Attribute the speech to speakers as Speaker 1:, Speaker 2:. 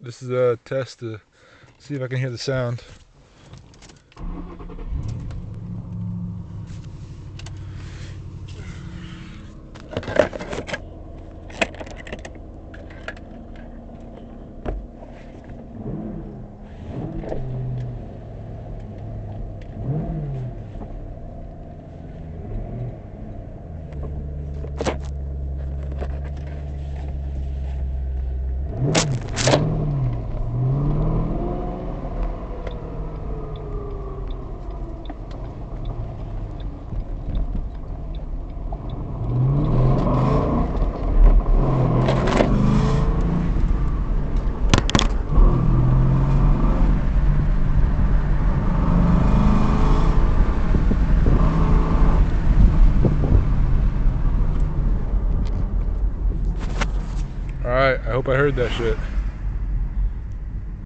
Speaker 1: This is a test to see if I can hear the sound. Alright, I hope I heard that shit.